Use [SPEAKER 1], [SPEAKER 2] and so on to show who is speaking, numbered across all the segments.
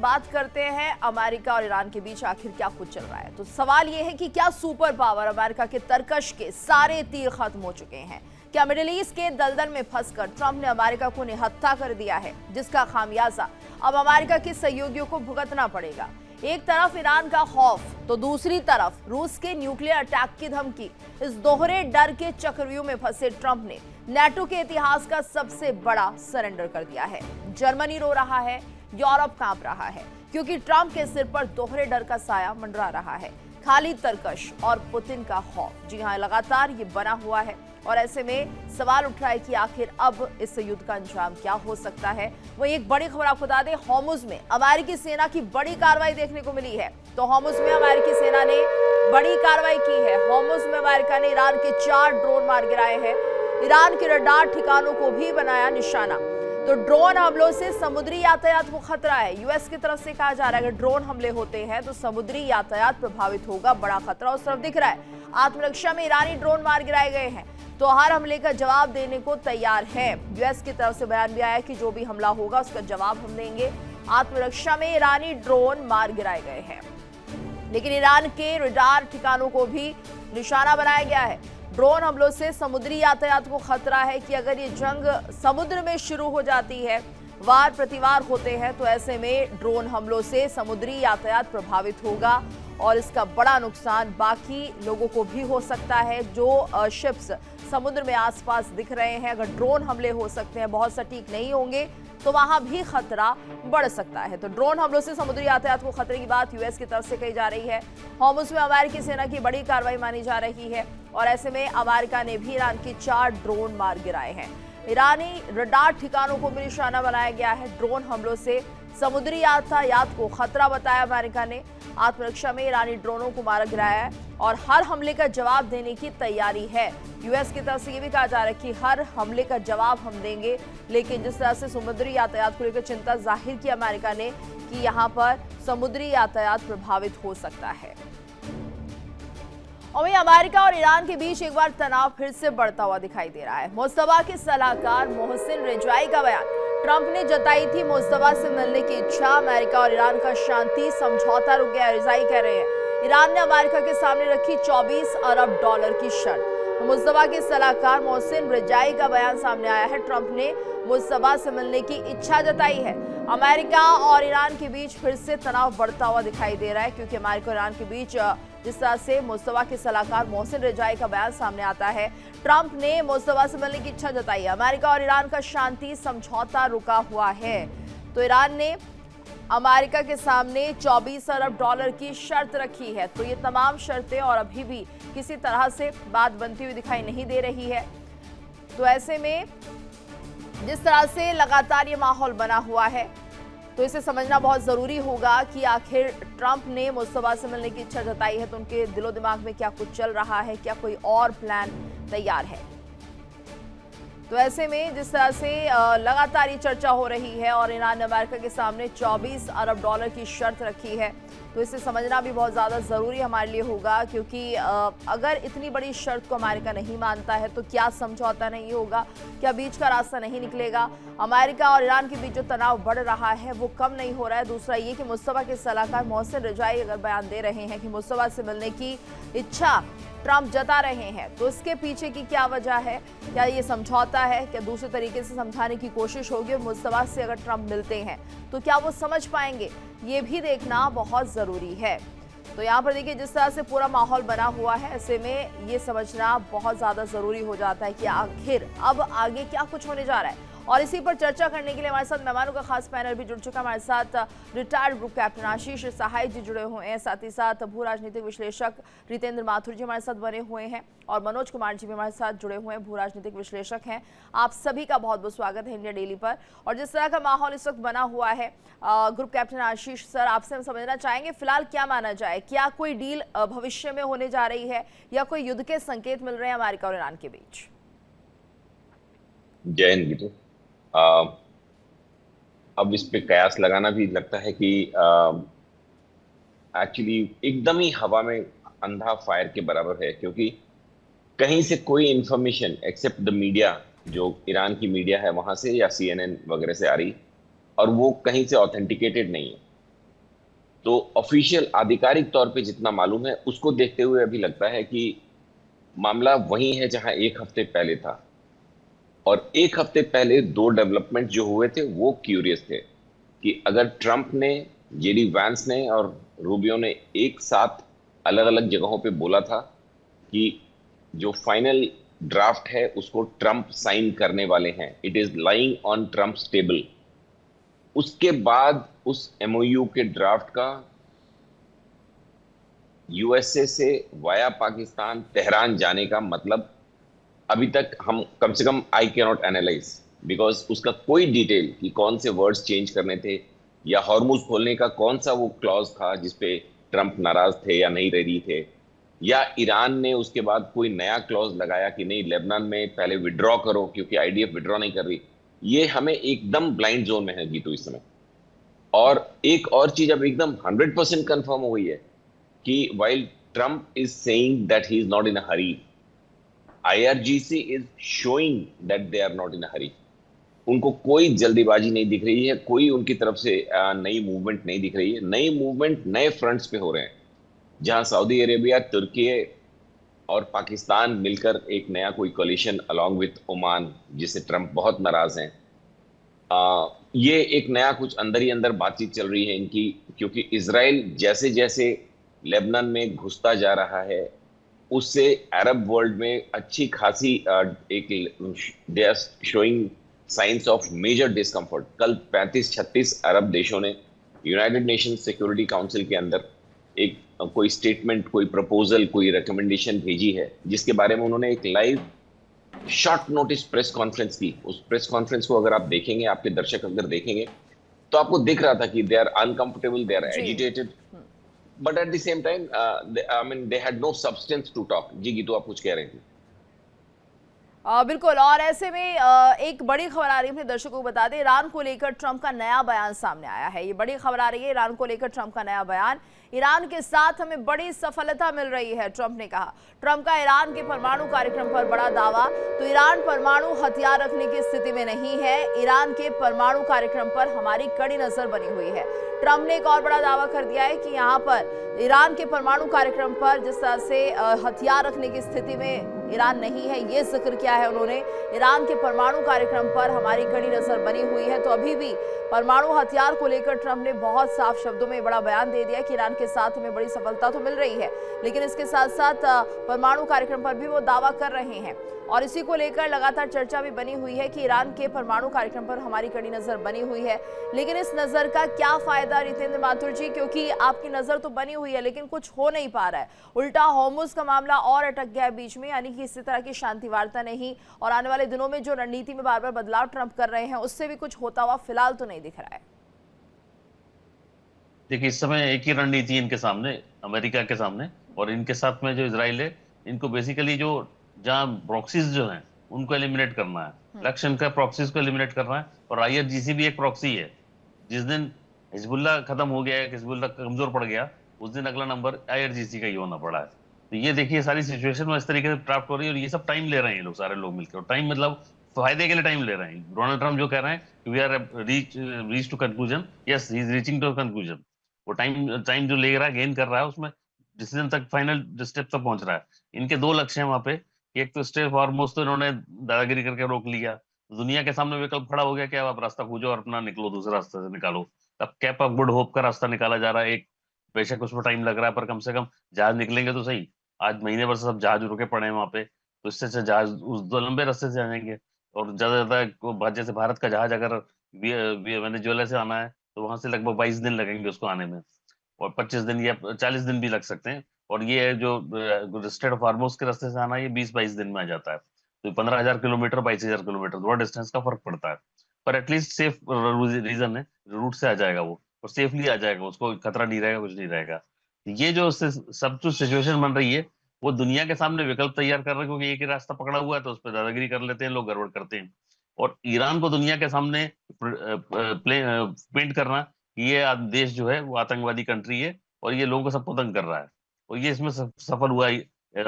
[SPEAKER 1] बात करते हैं अमेरिका और ईरान के बीच आखिर क्या कुछ चल रहा है। तो सवाल यह है कि क्या सुपर पावर अमेरिका के तरकश के सारे तीर खत्म हो चुके हैं? क्या मिडिल ईस्ट के दलदल में फंसकर ट्रंप ने अमेरिका को निहत्था कर दिया है, जिसका खामियाजा अब अमेरिका के सहयोगियों को भुगतना पड़ेगा? एक तरफ ईरान का खौफ तो दूसरी तरफ रूस के न्यूक्लियर अटैक की धमकी। इस दोहरे डर के चक्रव्यूह में फंसे ट्रंप ने नेटो के इतिहास का सबसे बड़ा सरेंडर कर दिया है। जर्मनी रो रहा है, यूरोप कांप रहा है, क्योंकि ट्रंप के सिर पर दोहरे डर का साया मंडरा रहा है। खाली तरकश और पुतिन का खौफ, जी हां, लगातार ये बना हुआ है। और ऐसे में सवाल उठ रहा है कि आखिर अब इस युद्ध का अंजाम क्या हो सकता है। वही एक बड़ी खबर आपको बता दें, होर्मुज में अमेरिकी सेना की बड़ी कार्रवाई देखने को मिली है। तो होर्मुज में अमेरिकी सेना ने बड़ी कार्रवाई की है। होर्मुज में अमेरिका ने ईरान के 4 ड्रोन मार गिराए हैं। ईरान के रडार ठिकानों को भी बनाया निशाना। तो ड्रोन हमलों से समुद्री यातायात को खतरा है। यूएस की तरफ से कहा जा रहा है कि ड्रोन हमले होते हैं तो समुद्री यातायात प्रभावित होगा, बड़ा खतरा उस तरफ दिख रहा है। आत्मरक्षा में ईरानी ड्रोन मार गिराए गए हैं, तो हर हमले का जवाब देने को तैयार है। यूएस की तरफ से बयान भी आया कि जो भी हमला होगा उसका जवाब हम देंगे। आत्मरक्षा में ईरानी ड्रोन मार गिराए गए हैं, लेकिन ईरान के रडार ठिकानों को भी निशाना बनाया गया है। ड्रोन हमलों से समुद्री यातायात को खतरा है कि अगर ये जंग समुद्र में शुरू हो जाती है, वार प्रतिवार होते हैं, तो ऐसे में ड्रोन हमलों से समुद्री यातायात प्रभावित होगा और इसका बड़ा नुकसान बाकी लोगों को भी हो सकता है। जो शिप्स समुद्र में आसपास दिख रहे हैं, अगर ड्रोन हमले हो सकते हैं, बहुत सटीक नहीं होंगे, तो वहां भी खतरा बढ़ सकता है। तो ड्रोन हमलों से समुद्री यातायात को खतरे की बात यूएस की तरफ से कही जा रही है। होर्मुज में अमेरिकी सेना की बड़ी कार्रवाई मानी जा रही है और ऐसे में अमेरिका ने भी ईरान के 4 ड्रोन मार गिराए हैं। ईरानी रडार ठिकानों को भी निशाना बनाया गया है। ड्रोन हमलों से समुद्री यातायात को खतरा बताया अमेरिका ने। आत्मरक्षा में ईरानी ड्रोनों को मारा गिराया है और हर हमले का जवाब देने की तैयारी है। यूएस की तरफ से ये भी कहा जा रहा है कि हर हमले का जवाब हम देंगे, लेकिन जिस तरह से समुद्री यातायात को लेकर चिंता जाहिर की अमेरिका ने कि यहाँ पर समुद्री यातायात प्रभावित हो सकता है। और वहीं अमेरिका और ईरान के बीच एक बार तनाव फिर से बढ़ता हुआ दिखाई दे रहा है। मुस्तफा के सलाहकार मोहसिन रेजाई का बयान, ट्रंप ने जताई थी मुस्तफा से मिलने की इच्छा, अमेरिका और ईरान का शांति समझौता रुक गया। रेजाई कह रहे हैं ईरान ने अमेरिका के सामने रखी 24 अरब डॉलर की शर्त। तो मुस्तफा के सलाहकार मोहसिन रेजाई का बयान सामने आया है। ट्रंप ने मुस्तफा से मिलने की इच्छा जताई है। अमेरिका और ईरान के बीच फिर से तनाव बढ़ता हुआ दिखाई दे रहा है, क्योंकि अमेरिका और ईरान के बीच जिस तरह से मुस्तफा के सलाहकार मोहसिन रेजाई का बयान सामने आता है, ट्रंप ने मुस्तफा से मिलने की इच्छा जताई है। अमेरिका और ईरान का शांति समझौता रुका हुआ है। तो ईरान ने अमेरिका के सामने 24 अरब डॉलर की शर्त रखी है। तो ये तमाम शर्तें और अभी भी किसी तरह से बात बनती हुई दिखाई नहीं दे रही है। तो ऐसे में जिस तरह से लगातार ये माहौल बना हुआ है, तो इसे समझना बहुत ज़रूरी होगा कि आखिर ट्रंप ने मुस्तफा से मिलने की इच्छा जताई है तो उनके दिलो दिमाग में क्या कुछ चल रहा है, क्या कोई और प्लान तैयार है। तो ऐसे में जिस तरह से लगातार ये चर्चा हो रही है और ईरान ने अमेरिका के सामने 24 अरब डॉलर की शर्त रखी है, तो इसे समझना भी बहुत ज़्यादा ज़रूरी हमारे लिए होगा, क्योंकि अगर इतनी बड़ी शर्त को अमेरिका नहीं मानता है तो क्या समझौता नहीं होगा, क्या बीच का रास्ता नहीं निकलेगा। अमेरिका और ईरान के बीच जो तनाव बढ़ रहा है वो कम नहीं हो रहा है। दूसरा ये कि मुस्तफा के सलाहकार मोहसिन रेजाई अगर बयान दे रहे हैं कि मुस्तफा से मिलने की इच्छा ट्रंप जता रहे हैं, तो इसके पीछे की क्या वजह है? क्या ये समझौता है? क्या दूसरे तरीके से समझाने की कोशिश होगी? मुस्तफा से अगर ट्रंप मिलते हैं तो क्या वो समझ पाएंगे? ये भी देखना बहुत ज़रूरी है। तो यहाँ पर देखिए जिस तरह से पूरा माहौल बना हुआ है, ऐसे में ये समझना बहुत ज़्यादा ज़रूरी हो जाता है कि आखिर अब आगे क्या कुछ होने जा रहा है। और इसी पर चर्चा करने के लिए हमारे साथ मेहमानों का खास पैनल भी जुड़ चुका है। हमारे साथ रिटायर्ड ग्रुप कैप्टन आशीष सहाय जी जुड़े हुए हैं, साथ ही साथ भू राजनीतिक विश्लेषक रितेंद्र माथुर जी हमारे साथ बने हुए हैं और मनोज कुमार जी भी हमारे साथ जुड़े हुए हैं, भू राजनीतिक विश्लेषक हैं। आप सभी का बहुत बहुत स्वागत है इंडिया डेली पर। और जिस तरह का माहौल इस वक्त बना हुआ है, ग्रुप कैप्टन आशीष सर, आपसे हम समझना चाहेंगे फिलहाल क्या माना जाए, क्या कोई डील भविष्य में होने जा रही है या कोई युद्ध के संकेत मिल रहे हैं अमेरिका और ईरान के बीच?
[SPEAKER 2] जय हिंद गीतू। अब इस पे कयास लगाना भी लगता है कि एक्चुअली एकदम ही हवा में अंधा फायर के बराबर है, क्योंकि कहीं से कोई इंफॉर्मेशन एक्सेप्ट द मीडिया, जो ईरान की मीडिया है वहां से या CNN वगैरह से आ रही, और वो कहीं से ऑथेंटिकेटेड नहीं है। तो ऑफिशियल आधिकारिक तौर पे जितना मालूम है उसको देखते हुए अभी लगता है कि मामला वही है जहां एक हफ्ते पहले था। और एक हफ्ते पहले दो डेवलपमेंट जो हुए थे वो क्यूरियस थे कि अगर ट्रंप ने, जेडी वैंस ने और रूबियो ने एक साथ अलग अलग जगहों पे बोला था कि जो फाइनल ड्राफ्ट है उसको ट्रंप साइन करने वाले हैं, it is lying on Trump's table, उसके बाद उस एमओयू के ड्राफ्ट का यूएसए से वाया पाकिस्तान तेहरान जाने का मतलब अभी तक हम कम से कम I can not analyse, because उसका कोई डिटेल कि कौन से वर्ड्स चेंज करने थे या हॉर्मुज खोलने का कौन सा वो क्लॉज था जिसपे ट्रंप नाराज थे या नहीं रेडी थे, या ईरान ने उसके बाद कोई नया क्लॉज लगाया कि नहीं लेबनान में पहले विड्रॉ करो क्योंकि आईडीएफ विड्रॉ नहीं कर रही। ये हमें एकदम ब्लाइंड जोन में है जीतू इस समय। और एक और चीज अब एकदम 100% कंफर्म हो गई है कि while Trump is saying that he is not in a hurry, IRGC is showing that they are not in a hurry. उनको कोई जल्दीबाजी नहीं दिख रही है, कोई उनकी तरफ से नई मूवमेंट नहीं दिख रही है। नई मूवमेंट नए फ्रंट्स पे हो रहे हैं, जहां सऊदी अरेबिया, तुर्की और पाकिस्तान मिलकर एक नया कोई कोलिशन अलॉन्ग विथ ओमान, जिससे ट्रंप बहुत नाराज हैं। ये एक नया कुछ अंदर ही अंदर बातचीत चल रही है इनकी, क्योंकि इसराइल जैसे जैसे लेबनान में घुसता जा रहा है उससे अरब वर्ल्ड में अच्छी खासी एक they are showing signs of major discomfort. कल 35-36 अरब देशों ने यूनाइटेड नेशन सिक्योरिटी काउंसिल के अंदर एक कोई स्टेटमेंट, कोई प्रपोजल, कोई रिकमेंडेशन भेजी है, जिसके बारे में उन्होंने एक live short notice press conference की। उस प्रेस कॉन्फ्रेंस को अगर आप देखेंगे, आपके दर्शक अगर देखेंगे, तो आपको दिख रहा था कि they are uncomfortable, they are agitated, but at the same time I mean they had no substance to talk. जी गीतू, आप कुछ कह रहे थे?
[SPEAKER 1] बिल्कुल, और ऐसे में एक बड़ी खबर आ रही है, अपने दर्शकों को बता दें, ईरान को लेकर ट्रंप का नया बयान सामने आया है। ये बड़ी खबर आ रही है, ईरान को लेकर ट्रंप का नया बयान। ईरान के साथ हमें बड़ी सफलता मिल रही है, ट्रंप ने कहा। ट्रंप का ईरान के परमाणु कार्यक्रम पर बड़ा दावा। तो ईरान परमाणु हथियार रखने की स्थिति में नहीं है, ईरान के परमाणु कार्यक्रम पर हमारी कड़ी नजर बनी हुई है। ट्रंप ने एक और बड़ा दावा कर दिया है कि यहाँ पर ईरान के परमाणु कार्यक्रम पर जिस तरह से हथियार रखने की स्थिति में ईरान नहीं है, ये जिक्र किया है उन्होंने। ईरान के परमाणु कार्यक्रम पर हमारी कड़ी नजर बनी हुई है। तो अभी भी परमाणु हथियार को लेकर ट्रंप ने बहुत साफ शब्दों में बड़ा बयान दे दिया कि ईरान के साथ हमें बड़ी सफलता तो मिल रही है, लेकिन इसके साथ साथ परमाणु कार्यक्रम पर भी वो दावा कर रहे हैं। और इसी को लेकर लगातार चर्चा भी बनी हुई है कि ईरान के परमाणु कार्यक्रम पर हमारी कड़ी नजर बनी हुई है। लेकिन इस नजर का क्या फायदा रितेंद्र माथुर जी, क्योंकि आपकी नजर तो बनी हुई है लेकिन कुछ हो नहीं पा रहा है। उल्टा होर्मुज का मामला और अटक गया है बीच में, यानी कि इसी तरह की शांति वार्ता नहीं, और आने वाले दिनों में जो रणनीति में बार बार बदलाव ट्रंप कर रहे हैं उससे भी कुछ होता हुआ फिलहाल तो नहीं दिख रहा है।
[SPEAKER 3] देखिए, इस समय एक ही रणनीति इनके सामने, अमेरिका के सामने, और इनके साथ में जो इजराइल है, इनको बेसिकली जो जहां प्रॉक्सीज जो हैं उनको एलिमिनेट करना है। लक्ष्य इनका प्रॉक्सीज को एलिमिनेट करना है, और आईआरजीसी भी एक प्रॉक्सी है। जिस दिन हिजबुल्ला खत्म हो गया है, हिजबुल्ला कमजोर पड़ गया, उस दिन अगला नंबर आईआरजीसी का ही होना पड़ा है। तो ये देखिए, सारी सिचुएशन में इस तरीके से प्राप्त हो रही है, और ये सब टाइम ले रहे हैं ये लोग, सारे लोग मिलकर। और टाइम मतलब फायदे के लिए टाइम ले रहे हैं। डोनाल्ड ट्रंप जो कह रहे हैं we are reach to conclusion, yes he is reaching to conclusion. वो टाइम जो ले रहा है, गेन कर रहा है, उसमें डिसीजन तक, फाइनल स्टेप तक पहुंच रहा है। इनके दो लक्ष्य हैं वहां पे। एक तो स्ट्रेट फॉरमोस्ट तो इन्होंने दादागिरी करके रोक लिया, दुनिया के सामने विकल्प खड़ा हो गया कि अब आप रास्ता खोजो और अपना निकलो, दूसरा रास्ता से निकालो। अब कैप ऑफ गुड होप का रास्ता निकाला जा रहा है एक, बेशक उसमें टाइम लग रहा है, पर कम से कम जहाज निकलेंगे तो सही। आज महीने भर से सब जहाज रुके पड़े हैं वहां पे, तो इससे अच्छा जहाज उस दो लंबे रास्ते से जाएंगे। और ज्यादा ज्यादा जैसे भारत का जहाज अगर वेनेजुएला से आना है तो वहां से लगभग 22 दिन लगेंगे उसको आने में, और 25 दिन या 40 दिन भी लग सकते हैं। और ये जो स्ट्रेट ऑफ हार्मोज के रास्ते से आना, ये 20-22 दिन में आ जाता है। तो 15,000 किलोमीटर, 22,000 किलोमीटर, थोड़ा डिस्टेंस का फर्क पड़ता है, पर एटलीस्ट सेफ रीजन है, रूट से आ जाएगा वो, और सेफली आ जाएगा, उसको खतरा नहीं रहेगा, कुछ नहीं रहेगा। ये जो सब जो सिचुएशन बन रही है, वो दुनिया के सामने विकल्प तैयार कर रहे हैं, क्योंकि एक ही रास्ता पकड़ा हुआ है, तो उस पर दादागिरी कर लेते हैं लोग, गड़बड़ करते हैं। और ईरान को दुनिया के सामने पेंट करना कि ये देश जो है वो आतंकवादी कंट्री है, और ये लोगों को सब पतंग कर रहा है, और ये इसमें सफल हुआ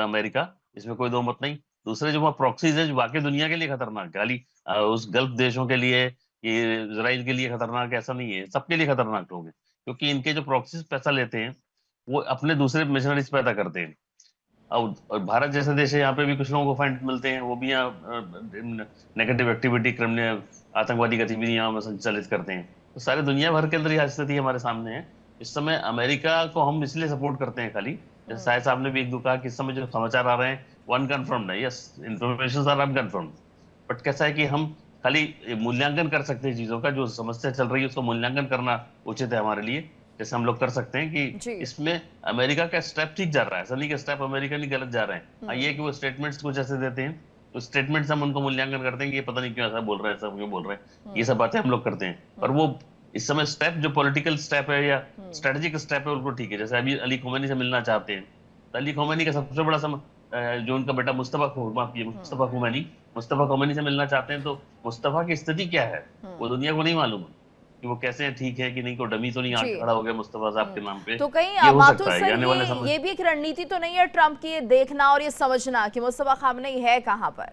[SPEAKER 3] अमेरिका, इसमें कोई दो मत नहीं। दूसरे जो वहाँ प्रॉक्सीज है, जो बाकी दुनिया के लिए खतरनाक है, खाली उस गल्फ देशों के लिए, ये इसराइल के लिए खतरनाक, ऐसा नहीं है, सबके लिए खतरनाक लोग हैं। क्योंकि इनके जो प्रॉक्सीज पैसा लेते हैं वो अपने दूसरे मिशनरीज पैदा करते हैं। और भारत जैसे देश है, यहाँ पे भी कुछ लोगों को फंड मिलते हैं, वो भी यहाँ नेगेटिव एक्टिविटी, क्रिमिनल, आतंकवादी गतिविधि यहाँ में संचालित करते हैं। तो सारे दुनिया भर के अंदर यह स्थिति हमारे सामने है। इस समय अमेरिका को हम इसलिए सपोर्ट करते हैं खाली, जैसे साहिब साहब ने भी एक दो कहा कि इस समय जो समाचार आ रहे हैं वो अनकन्फर्म्ड है। Yes, information are unconfirmed, but कैसा है कि हम खाली मूल्यांकन कर सकते हैं चीजों का, जो समस्या चल रही है उसका मूल्यांकन करना उचित है हमारे लिए। जैसे हम लोग कर सकते हैं कि इसमें अमेरिका का स्टेप ठीक जा रहा है, ऐसा नहीं कि स्टेप अमेरिका नहीं गलत जा रहे हैं। हाँ, ये कि वो स्टेटमेंट्स कुछ ऐसे देते हैं, तो स्टेटमेंट्स हम उनको मूल्यांकन करते हैं कि ये पता नहीं क्यों ऐसा बोल रहे हैं, सब क्यों बोल रहे हैं, ये सब बातें हम लोग करते हैं। पर वो इस समय स्टेप जो पॉलिटिकल स्टेप है या स्ट्रेटेजिक स्टेप है उनको ठीक है। जैसे अभी अली खोमैनी से मिलना चाहते हैं, तो अली खोमैनी का सबसे बड़ा जो उनका बेटा मुस्तफा खोमैनी से मिलना चाहते हैं, तो मुस्तफा की स्थिति क्या है वो दुनिया को नहीं मालूम है कि वो कैसे हैं, ठीक है कि नहीं, को डमी तो नहीं आके खड़ा हो गया मुस्तफा साहब के नाम पे।
[SPEAKER 1] तो कहीं
[SPEAKER 3] ये हो
[SPEAKER 1] माथुर
[SPEAKER 3] सकता है आने वाले
[SPEAKER 1] सर,
[SPEAKER 3] समय।
[SPEAKER 1] ये भी एक रणनीति तो नहीं है ट्रंप की, ये देखना और ये समझना कि मुस्तफा खामनेई है कहां पर?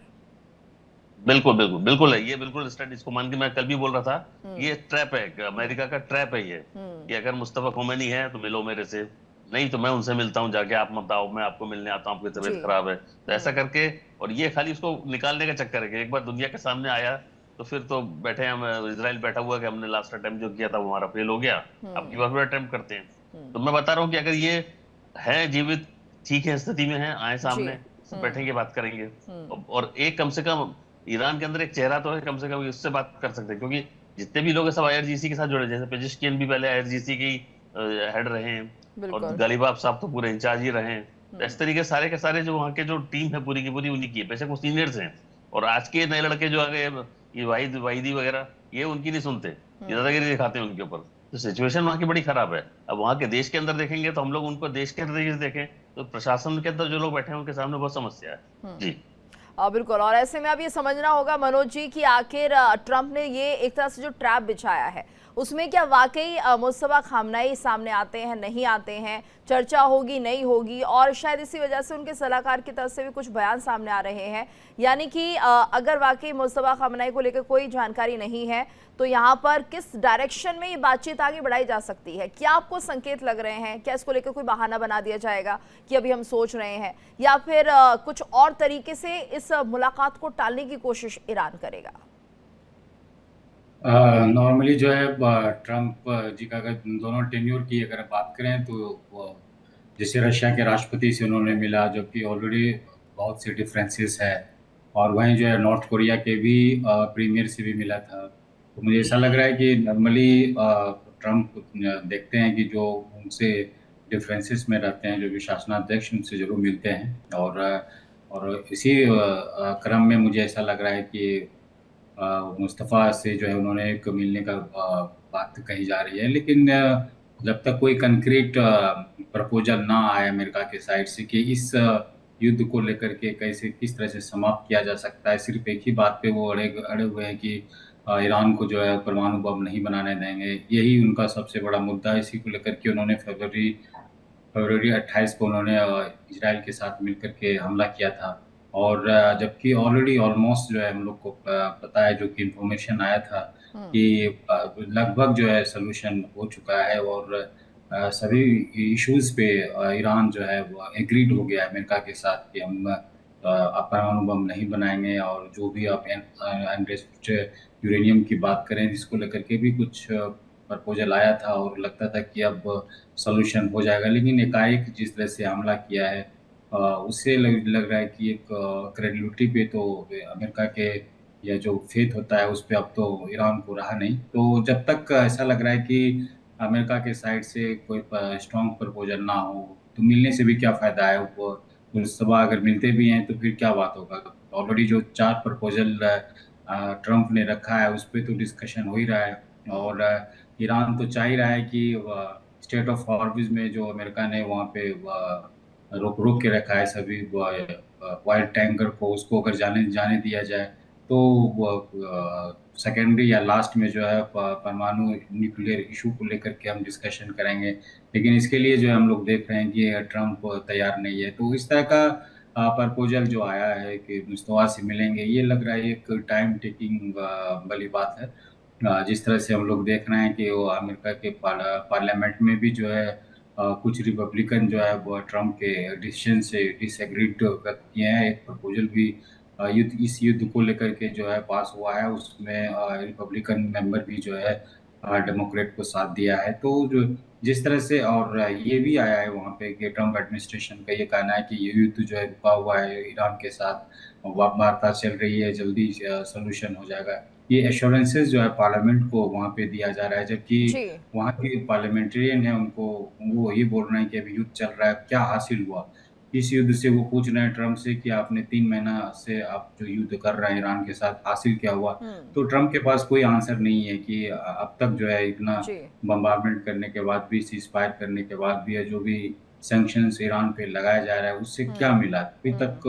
[SPEAKER 3] बिल्कुल बिल्कुल बिल्कुल है ये, बिल्कुल स्टडी इसको मान के मैं कल भी बोल रहा था, ये ट्रैप है, अमेरिका का ट्रैप है ये, कि अगर मुस्तफा खोमैनी है तो मिलो मेरे से, नहीं तो मैं उनसे मिलता हूँ जाके, आप मत आओ, मैं आपको मिलने आता हूँ, आपकी तबीयत खराब है, तो ऐसा करके। और ये खाली उसको निकालने का चक्कर है कि एक बार दुनिया के सामने आया तो फिर तो बैठे हम, इजराइल बैठा हुआ कि हमने लास्ट अटेम्प्ट जो किया था वो हमारा फेल हो गया, अब की बार फिर अटेम्प्ट करते हैं। तो मैं बता रहा हूँ कि अगर ये है जीवित, ठीक है, स्थिति में है, आए सामने, बैठेंगे, बात करेंगे। और एक कम से कम ईरान के अंदर एक चेहरा तो है, कम से कम उससे बात कर सकते हैं, क्योंकि जितने भी लोग हैं सब आईआरजीसी के साथ जुड़े, जैसे पेजिशकियन भी पहले आईआरजीसी की हेड रहे हैं, और गालिबाफ साहब तो पूरे इंचार्ज ही रहे हैं। तो इस तरीके सारे के सारे जो वहाँ के जो टीम है पूरी की पूरी उन्हीं की है, बेशक वो सीनियर्स हैं। और आज के नए लड़के जो आ गए, ये वाहिदी वगैरह, ये उनकी नहीं सुनते, ये दादागिरी दिखाते हैं उनके ऊपर। तो सिचुएशन वहाँ की बड़ी खराब है। अब वहाँ के देश के अंदर देखेंगे तो हम लोग उनको देश के नजरिए से देखें तो प्रशासन के अंदर जो लोग बैठे हैं उनके सामने बहुत समस्या है। जी
[SPEAKER 1] बिल्कुल। और ऐसे में अब ये समझना होगा मनोज जी कि आखिर ट्रंप ने ये एक तरह से जो ट्रैप बिछाया है उसमें क्या वाकई मुस्तफा खामनेई सामने आते हैं, नहीं आते हैं, चर्चा होगी नहीं होगी, और शायद इसी वजह से उनके सलाहकार की तरफ से भी कुछ बयान सामने आ रहे हैं। यानी कि अगर वाकई मुस्तफा खामनेई को लेकर कोई जानकारी नहीं है तो यहाँ पर किस डायरेक्शन में ये बातचीत आगे बढ़ाई जा सकती है? क्या आपको संकेत लग रहे हैं? क्या इसको लेकर कोई बहाना बना दिया जाएगा कि अभी हम सोच रहे हैं, या फिर कुछ और तरीके से इस मुलाकात को टालने की कोशिश ईरान करेगा?
[SPEAKER 4] नॉर्मली जो है ट्रंप जी का अगर दोनों टेन्योर की अगर बात करें तो जैसे रशिया के राष्ट्रपति से उन्होंने मिला, जो कि ऑलरेडी बहुत से डिफरेंसेस है, और वहीं जो है नॉर्थ कोरिया के भी प्रीमियर से भी मिला था। तो मुझे ऐसा लग रहा है कि नॉर्मली ट्रंप देखते हैं कि जो उनसे डिफरेंसेस में रहते हैं, जो भी शासनाध्यक्ष, उनसे जरूर मिलते हैं। और इसी क्रम में मुझे ऐसा लग रहा है कि मुस्तफ़ा से जो है उन्होंने एक मिलने का बात कही जा रही है। लेकिन जब तक कोई कंक्रीट प्रपोजल ना आए अमेरिका के साइड से कि इस युद्ध को लेकर के कैसे किस तरह से समाप्त किया जा सकता है, सिर्फ एक ही बात पे वो अड़े हुए हैं कि ईरान को जो है परमाणु बम नहीं बनाने देंगे, यही उनका सबसे बड़ा मुद्दा है। इसी को लेकर के उन्होंने फरवरी 28 को उन्होंने इजराइल के साथ मिलकर के हमला किया था। और जबकि ऑलरेडी ऑलमोस्ट जो है हम लोग को पता है, जो कि इंफॉर्मेशन आया था कि लगभग जो है सोल्यूशन हो चुका है, और सभी इश्यूज पे ईरान जो है वो एग्रीड हो गया है अमेरिका के साथ कि हम परमाणु बम नहीं बनाएंगे। और जो भी आप एनरिच्ड यूरेनियम की बात करें, जिसको लेकर के भी कुछ प्रपोजल आया था और लगता था कि अब सोल्यूशन हो जाएगा, लेकिन एकाएक जिस तरह से हमला किया है उससे लग रहा है कि एक क्रेडिबिलिटी पे तो अमेरिका के या जो फेथ होता है उस पर अब तो ईरान को रहा नहीं। तो जब तक ऐसा लग रहा है कि अमेरिका के साइड से कोई स्ट्रॉन्ग प्रपोजल ना हो, तो मिलने से भी क्या फ़ायदा है? वो मुस्तफा अगर मिलते भी हैं तो फिर क्या बात होगा? ऑलरेडी जो 4 प्रपोजल ट्रंप ने रखा है उस पर तो डिस्कशन हो ही रहा है। और ईरान तो चाह ही रहा है कि स्टेट ऑफ हॉर्मुज़ में जो अमेरिका ने वहाँ पे रोक के रखा है सभी वाइल्ड टैंकर को, उसको अगर जाने दिया जाए तो सेकेंडरी या लास्ट में जो है परमाणु न्यूक्लियर इशू को लेकर के हम डिस्कशन करेंगे। लेकिन इसके लिए जो है हम लोग देख रहे हैं कि ट्रंप तैयार नहीं है। तो इस तरह का प्रपोजल जो आया है कि मुस्तफा से मिलेंगे, ये लग रहा है एक टाइम टेकिंग वाली बात है। जिस तरह से हम लोग देख रहे हैं कि वो अमेरिका के पार्लियामेंट में भी जो है कुछ रिपब्लिकन जो है वो ट्रम्प के डिसीजन से डिसएग्रीड किए हैं। एक प्रपोजल भी इस युद्ध को लेकर के जो है पास हुआ है, उसमें रिपब्लिकन मेंबर भी जो है डेमोक्रेट को साथ दिया है। तो जो जिस तरह से और ये भी आया है वहाँ पे कि ट्रम्प एडमिनिस्ट्रेशन का ये कहना है कि ये युद्ध जो है रुका हुआ है, ईरान के साथ वार्ता चल रही है, जल्दी सोल्यूशन हो जाएगा। ये एश्योरेंसेस जो है पार्लियामेंट को वहाँ पे दिया जा रहा है, जबकि
[SPEAKER 1] जी
[SPEAKER 4] वहाँ के पार्लियामेंटेरियन है उनको वो ये बोल रहे हैं कि अभी युद्ध चल रहा है, क्या हासिल हुआ इस युद्ध से। वो पूछ रहे हैं ट्रम्प से कि आपने 3 महीना से आप जो युद्ध कर रहे हैं ईरान के साथ, हासिल क्या हुआ। तो ट्रम्प के पास कोई आंसर नहीं है कि अब तक जो है इतना
[SPEAKER 1] जी
[SPEAKER 4] बम्बार्डमेंट करने के बाद भी, सीज फायर करने के बाद भी, जो भी सैंक्शंस ईरान पे लगाया जा रहा है उससे क्या मिला। अभी तक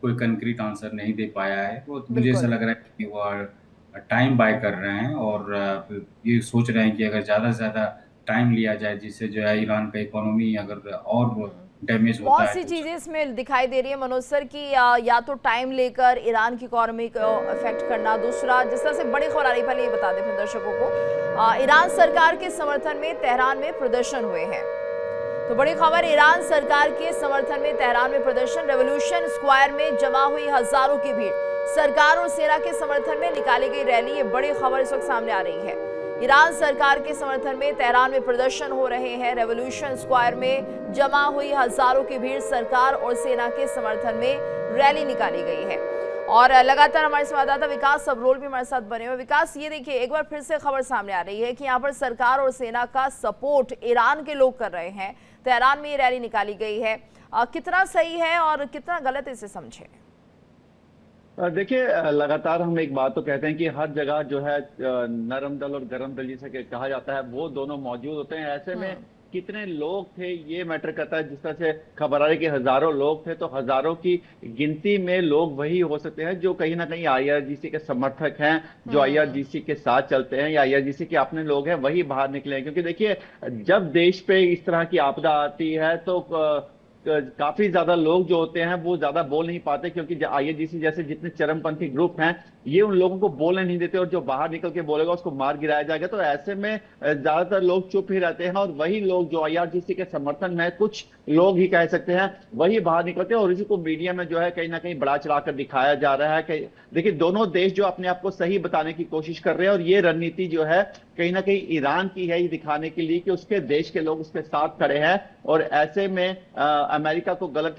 [SPEAKER 4] कोई कंक्रीट आंसर नहीं दे पाया है। तो मुझे ऐसा
[SPEAKER 1] बिल्कुल
[SPEAKER 4] लग रहा है कि वो टाइम बाय कर रहे हैं और ये सोच रहे हैं कि अगर ज़्यादा से ज़्यादा टाइम लिया जाए, जिससे जो है ईरान का इकोनॉमी अगर और डैमेज होता
[SPEAKER 1] बहुत
[SPEAKER 4] है
[SPEAKER 1] सी
[SPEAKER 4] तो
[SPEAKER 1] चीजें इसमें दिखाई दे रही है मनोज सर की या तो टाइम लेकर ईरान की इकोनॉमी को अफेक्ट करना, दूसरा जिस तरह से बड़ी खबर आ रही है, पहले ये बता दें अपने दर्शकों को, ईरान सरकार के समर्थन में तेहरान में प्रदर्शन हुए हैं। तो बड़ी खबर, ईरान सरकार के समर्थन में तेहरान में प्रदर्शन, रेवोल्यूशन स्क्वायर में जमा हुई हजारों की भीड़, सरकार और सेना के समर्थन में निकाली गई रैली। ये बड़ी खबर इस वक्त सामने आ रही है। ईरान सरकार के समर्थन में तेहरान में प्रदर्शन हो रहे हैं, रेवोल्यूशन स्क्वायर में जमा हुई हजारों की भीड़, सरकार और सेना के समर्थन में रैली निकाली गई है। और लगातार हमारे संवाददाता विकास सबरोल भी हमारे साथ बने हुए। विकास, ये देखिए एक बार फिर से खबर सामने आ रही है कि यहाँ पर सरकार और सेना का सपोर्ट ईरान के लोग कर रहे हैं। तेहरान में ये रैली निकाली गई है, कितना सही है और कितना गलत इसे समझे?
[SPEAKER 5] देखिए, लगातार हम एक बात तो कहते हैं कि हर जगह जो है नरम दल और गरम दल जिसे कहा जाता है वो दोनों मौजूद होते हैं। ऐसे में कितने लोग थे ये मैटर करता है। जिस तरह से खबर आ रही कि हजारों लोग थे, तो हजारों की गिनती में लोग वही हो सकते हैं जो कहीं ना कहीं आईआरजीसी के समर्थक हैं, जो आईआरजीसी के साथ चलते हैं या आईआरजीसी के अपने लोग हैं, वही बाहर निकले हैं। क्योंकि देखिए, जब देश पे इस तरह की आपदा आती है तो काफी ज्यादा लोग जो होते हैं वो ज्यादा बोल नहीं पाते, क्योंकि आईआरजीसी जैसे जितने चरमपंथी ग्रुप हैं ये उन लोगों को बोलने नहीं देते, और जो बाहर निकल के बोलेगा उसको मार गिराया जाएगा। तो ऐसे में ज्यादातर लोग चुप ही रहते हैं, और वही लोग जो आईआरजीसी के समर्थन में, कुछ लोग ही कह सकते हैं, वही बाहर निकलते हैं। और इसी को मीडिया में जो है कहीं ना कहीं बढ़ा चढ़ाकर दिखाया जा रहा है कि देखिए दोनों देश जो अपने आप को सही बताने की कोशिश कर रहे हैं, और ये रणनीति जो है कहीं ना कहीं ईरान की है, ये दिखाने के लिए कि उसके देश के लोग उसके साथ खड़े हैं। और ऐसे में अमेरिका को गलत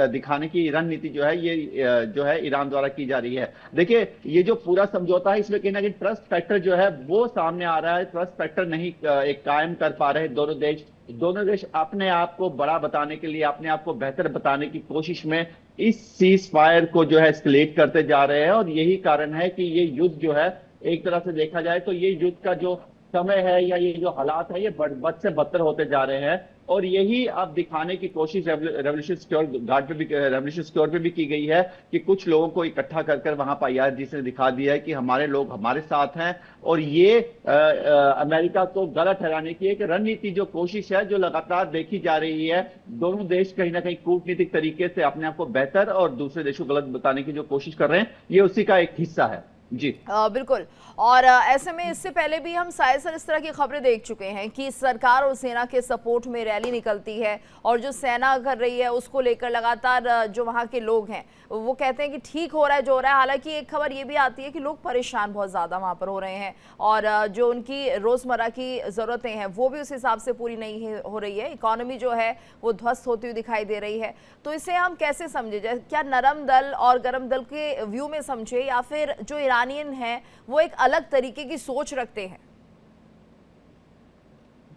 [SPEAKER 5] दिखाने की रणनीति जो है ये जो है ईरान द्वारा की जा रही है। देखिए, ये जो पूरा समझौता है इसमें कहीं ना कहीं ट्रस्ट फैक्टर जो है वो सामने आ रहा है। ट्रस्ट फैक्टर नहीं एक कायम कर पा रहे दोनों देश। दोनों देश अपने आप को बड़ा बताने के लिए, अपने आप को बेहतर बताने की कोशिश में इस सीज फायर को जो है एस्केलेट करते जा रहे हैं। और यही कारण है कि ये युद्ध जो है एक तरह से देखा जाए तो ये युद्ध का जो समय है या ये जो हालात है ये बद से बदतर होते जा रहे हैं। और यही अब दिखाने की कोशिश रेवोल्यूशन स्क्वायर पे भी की गई है कि कुछ लोगों को इकट्ठा कर वहां पर आईआरजीसी ने दिखा दिया है कि हमारे लोग हमारे साथ हैं। और ये अमेरिका को गलत ठहराने की एक रणनीति जो कोशिश है जो लगातार देखी जा रही है। दोनों देश कहीं ना कहीं कूटनीतिक तरीके से अपने आप को बेहतर और दूसरे देशों को गलत बताने की जो कोशिश कर रहे हैं, ये उसी का एक हिस्सा है। जी
[SPEAKER 1] बिल्कुल। और ऐसे में इससे पहले भी हम शायद इस तरह की खबरें देख चुके हैं कि सरकार और सेना के सपोर्ट में रैली निकलती है, और जो सेना कर रही है उसको लेकर लगातार जो वहाँ के लोग हैं वो कहते हैं कि ठीक हो रहा है जो हो रहा है। हालांकि एक खबर ये भी आती है कि लोग परेशान बहुत ज़्यादा वहाँ पर हो रहे हैं, और जो उनकी रोज़मर्रा की ज़रूरतें हैं वो भी उस हिसाब से पूरी नहीं हो रही है। इकॉनमी जो है वो ध्वस्त होती हुई दिखाई दे रही है। तो इसे हम कैसे समझे जाए? क्या नरम दल और गरम दल के व्यू में समझे, या फिर जो ईरानियन हैं वो एक अलग तरीके की सोच रखते हैं?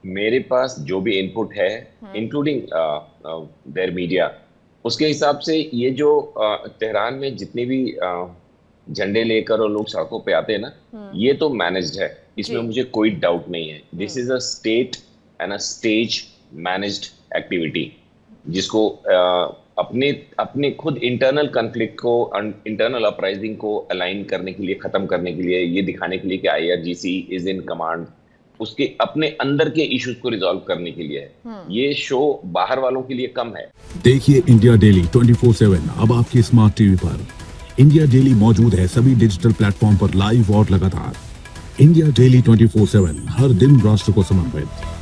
[SPEAKER 2] मेरे पास जो भी इनपुट है इंक्लूडिंग देयर मीडिया, उसके हिसाब से ये जो तेहरान में जितने भी झंडे लेकर और लोग सड़कों पे आते हैं ना, ये तो मैनेज्ड है, इसमें मुझे कोई डाउट नहीं है। This is a state and a stage managed activity, जिसको अपने खुद इंटरनल कॉन्फ्लिक्ट को, इंटरनल अपराइजिंग को अलाइन करने के लिए, खत्म करने के लिए, ये दिखाने के लिए कि आईआरजीसी इज इन कमांड, उसके अपने अंदर के इश्यूज को रिजॉल्व करने के लिए है। ये शो बाहर वालों के लिए कम है।
[SPEAKER 6] देखिए इंडिया डेली 24/7 अब आपकी स्मार्ट टीवी पर। इंडिया डेली मौजूद है सभी डिजिटल प्लेटफॉर्म पर लाइव और लगातार। इंडिया डेली 24/7, हर दिन राष्ट्र को समर्पित।